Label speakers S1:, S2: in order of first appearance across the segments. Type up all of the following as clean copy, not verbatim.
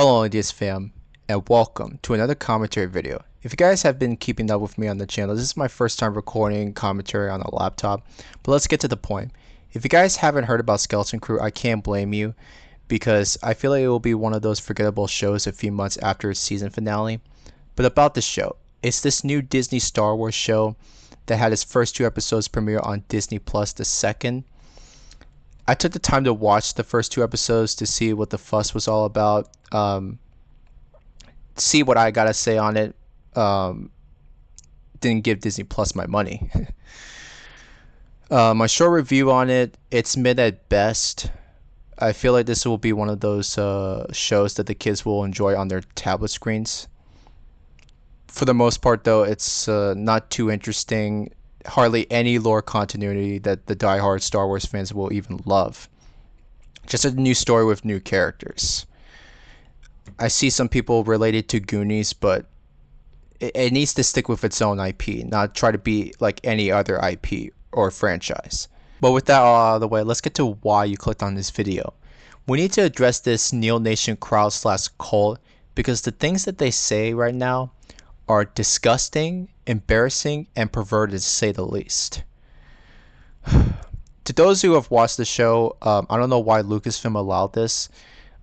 S1: Hello Ideas fam, and welcome to another commentary video. If you guys have been keeping up with me on the channel, this is my first time recording commentary on a laptop, but let's get to the point. If you guys haven't heard about Skeleton Crew, I can't blame you, because I feel like it will be one of those forgettable shows a few months after its season finale. But about the show, it's this new Disney Star Wars show that had its first two episodes premiere on Disney Plus the 2nd. I took the time to watch the first two episodes to see what the fuss was all about, see what I gotta say on it. Didn't give Disney Plus my money. My short review on it, it's mid at best. I feel like this will be one of those shows that the kids will enjoy on their tablet screens. For the most part though, it's not too interesting. Hardly any lore continuity that the diehard Star Wars fans will even love. Just a new story with new characters. I see some people related to Goonies, but it needs to stick with its own IP, not try to be like any other IP or franchise. But with that all out of the way, let's get to why you clicked on this video. We need to address this Neel Nation crowd / cult because the things that they say right now are disgusting, embarrassing, and perverted to say the least. To those who have watched the show, I don't know why Lucasfilm allowed this,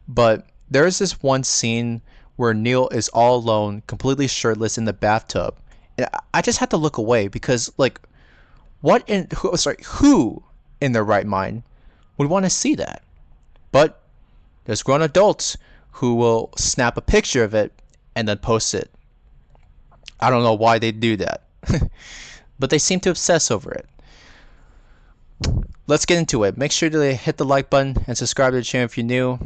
S1: but there is this one scene where Neel is all alone, completely shirtless in the bathtub, and I just had to look away because, like, who in their right mind would want to see that? But there's grown adults who will snap a picture of it and then post it. I don't know why they do that, but they seem to obsess over it. Let's get into it. Make sure to hit the like button and subscribe to the channel if you're new.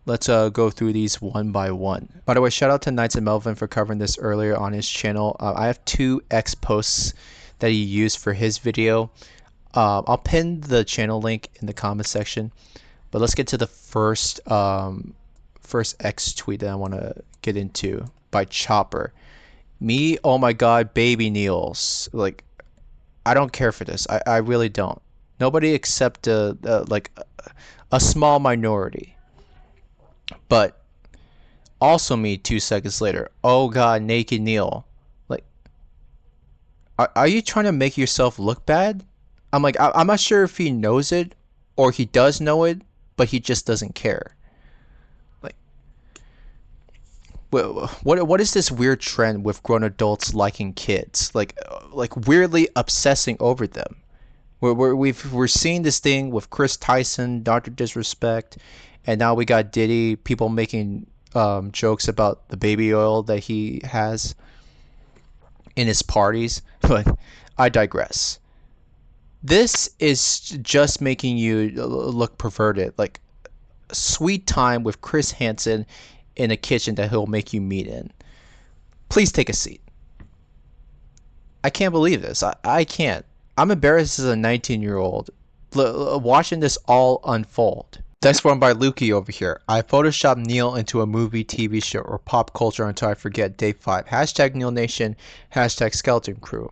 S1: Let's go through these one by one. By the way, shout out to Knights and Melvin for covering this earlier on his channel. I have two X posts that he used for his video. I'll pin the channel link in the comment section. But let's get to the first X tweet that I want to get into by Chopper. Me, oh my god, baby Neels. Like, I don't care for this. I really don't. Nobody except like a small minority. But also me 2 seconds later. Oh god, naked Neel. Like, are you trying to make yourself look bad? I'm like, I'm not sure if he knows it or he does know it, but he just doesn't care. What is this weird trend with grown adults liking kids, like weirdly obsessing over them? We're seeing this thing with Chris Tyson, Dr. Disrespect, and now we got Diddy, people making jokes about the baby oil that he has in his parties. But I digress. This is just making you look perverted, like sweet time with Chris Hansen in a kitchen that he'll make you meat in. Please take a seat. I can't believe this. I can't. I'm embarrassed as a 19-year-old watching this all unfold. Next one by Lukey over here. I photoshopped Neel into a movie, TV show, or pop culture until I forget day 5. Hashtag Neel Nation. Hashtag Skeleton Crew.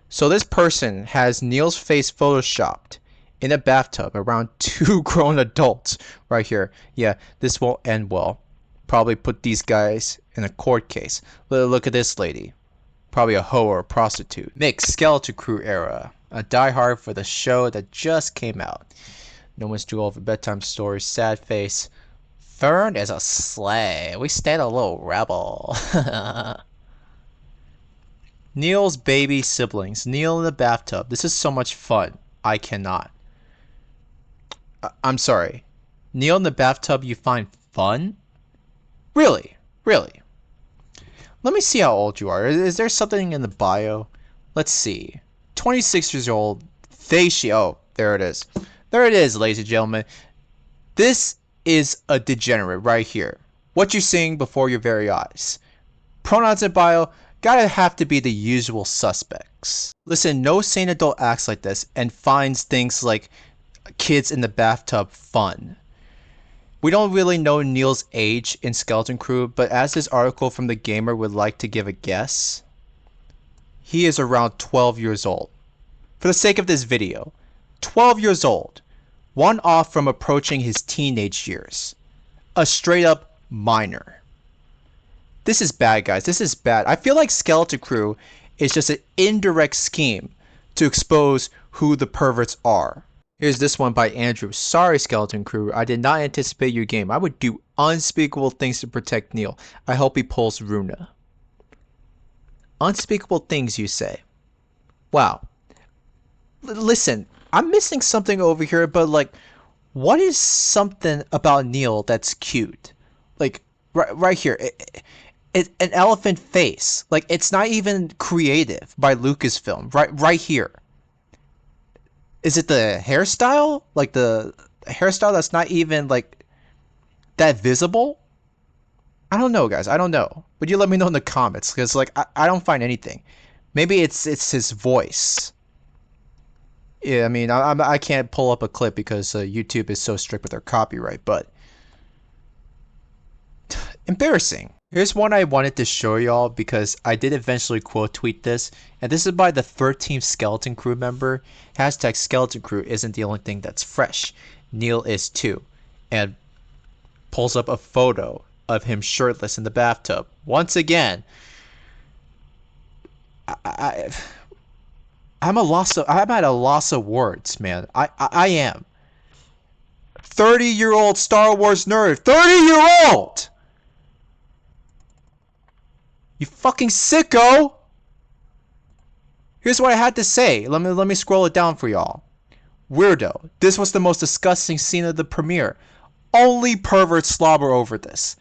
S1: So this person has Neel's face photoshopped in a bathtub around 2 grown adults right here. Yeah, this won't end well. Probably put these guys in a court case. Look at this lady. Probably a hoe or a prostitute. Mixed Skeleton Crew era. A diehard for the show that just came out. No one's too old for bedtime stories. Sad face. Fern is a slay. We stand a little rebel. Neel's baby siblings. Neel in the bathtub. This is so much fun. I cannot. I'm sorry. Neel in the bathtub you find fun? Really? Really? Let me see how old you are. Is there something in the bio? Let's see. 26 years old. Oh, there it is. There it is, ladies and gentlemen. This is a degenerate right here. What you're seeing before your very eyes. Pronouns in bio gotta have to be the usual suspects. Listen, no sane adult acts like this and finds things like kids in the bathtub fun. We don't really know Neel's age in Skeleton Crew, but as this article from The Gamer would like to give a guess, he is around 12 years old. For the sake of this video, 12 years old, one off from approaching his teenage years. A straight up minor. This is bad, guys. This is bad. I feel like Skeleton Crew is just an indirect scheme to expose who the perverts are. Here's this one by Andrew. Sorry, Skeleton Crew. I did not anticipate your game. I would do unspeakable things to protect Neel. I hope he pulls Runa. Unspeakable things, you say? Wow. Listen, I'm missing something over here, but like, what is something about Neel that's cute? Like, right here. An elephant face. Like, it's not even creative by Lucasfilm. Right here. Is it the hairstyle? Like the hairstyle that's not even like that visible? I don't know, guys. I don't know. Would you let me know in the comments? Because like I don't find anything. Maybe it's his voice. Yeah, I mean I can't pull up a clip because YouTube is so strict with their copyright. But embarrassing. Here's one I wanted to show y'all because I did eventually quote tweet this, and this is by the 13th Skeleton Crew member. Hashtag Skeleton Crew isn't the only thing that's fresh. Neel is too. And pulls up a photo of him shirtless in the bathtub. Once again, I'm at a loss of words, man. I am. 30-year-old Star Wars nerd. 30-year-old! You fucking sicko! Here's what I had to say. Let me scroll it down for y'all. Weirdo. This was the most disgusting scene of the premiere. Only perverts slobber over this.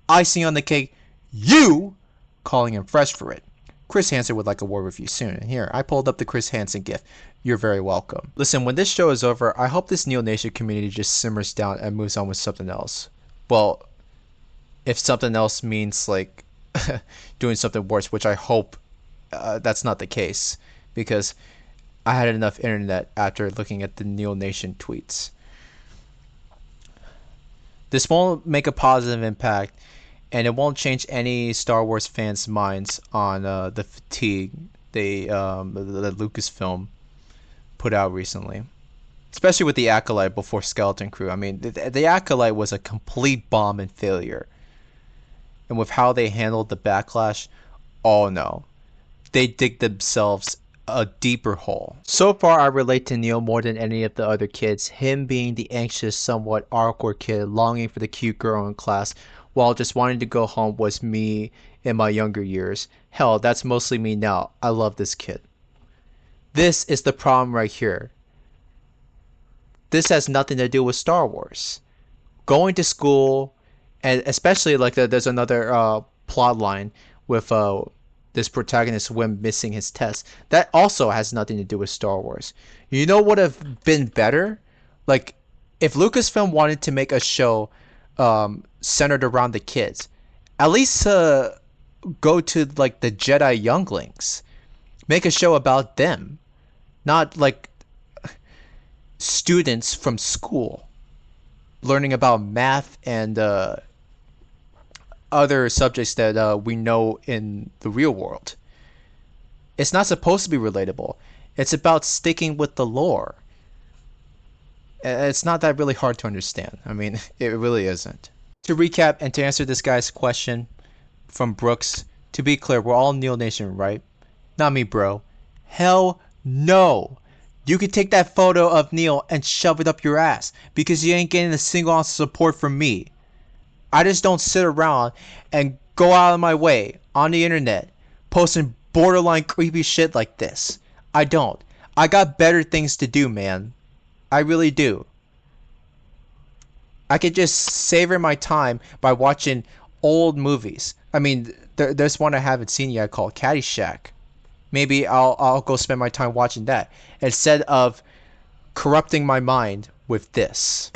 S1: Icing on the cake. You calling him fresh for it. Chris Hansen would like a word with you soon. And here, I pulled up the Chris Hansen gif. You're very welcome. Listen, when this show is over, I hope this Neel Nation community just simmers down and moves on with something else. Well, if something else means like doing something worse, which I hope that's not the case, because I had enough internet after looking at the Neel Nation tweets. This won't make a positive impact, and it won't change any Star Wars fans' minds on the fatigue the Lucasfilm put out recently, especially with the Acolyte before Skeleton Crew. I mean, the Acolyte was a complete bomb and failure. And with how they handled the backlash, oh no. They dig themselves a deeper hole. So far, I relate to Neel more than any of the other kids. Him being the anxious, somewhat awkward kid, longing for the cute girl in class, while just wanting to go home was me in my younger years. Hell, that's mostly me now. I love this kid. This is the problem right here. This has nothing to do with Star Wars. Going to school, and especially like there's another plot line with this protagonist Wim missing his test. That also has nothing to do with Star Wars. You know what would have been better? Like if Lucasfilm wanted to make a show centered around the kids, at least go to like the Jedi younglings. Make a show about them, not like students from school learning about math and other subjects that we know in the real world. It's not supposed to be relatable. It's about sticking with the lore. It's not that really hard to understand. I mean, it really isn't. To recap and to answer this guy's question from Brooks, to be clear, we're all Neel Nation, right? Not me, bro. Hell no. You could take that photo of Neel and shove it up your ass because you ain't getting a single ounce of support from me. I just don't sit around and go out of my way on the internet posting borderline creepy shit like this. I don't. I got better things to do, man. I really do. I could just savor my time by watching old movies. I mean, there's one I haven't seen yet called Caddyshack. Maybe I'll go spend my time watching that instead of corrupting my mind with this.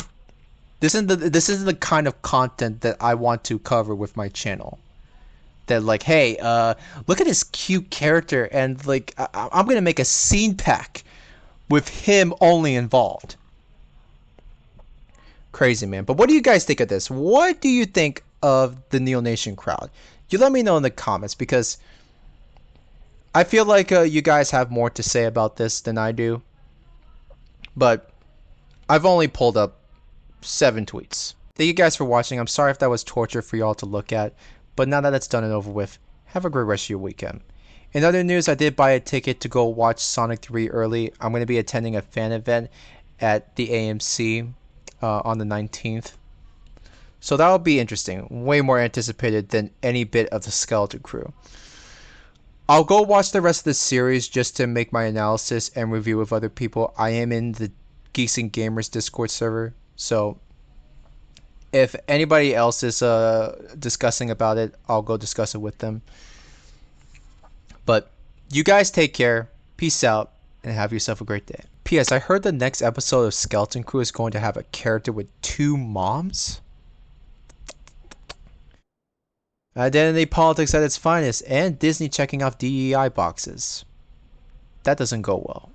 S1: This isn't the kind of content that I want to cover with my channel. That like, hey, look at this cute character, and like I'm gonna make a scene pack with him only involved. Crazy, man. But what do you guys think of this? What do you think of the Neel Nation crowd? You let me know in the comments because I feel like you guys have more to say about this than I do. But I've only pulled up 7 tweets. Thank you guys for watching. I'm sorry if that was torture for y'all to look at, but now that it's done and over with, have a great rest of your weekend. In other news, I did buy a ticket to go watch Sonic 3 early. I'm going to be attending a fan event at the AMC on the 19th. So that'll be interesting. Way more anticipated than any bit of the Skeleton Crew. I'll go watch the rest of the series just to make my analysis and review with other people. I am in the Geeks and Gamers Discord server, so if anybody else is discussing about it, I'll go discuss it with them. But you guys take care, peace out, and have yourself a great day. P.S. I heard the next episode of Skeleton Crew is going to have a character with two moms? Identity politics at its finest, and Disney checking off DEI boxes. That doesn't go well.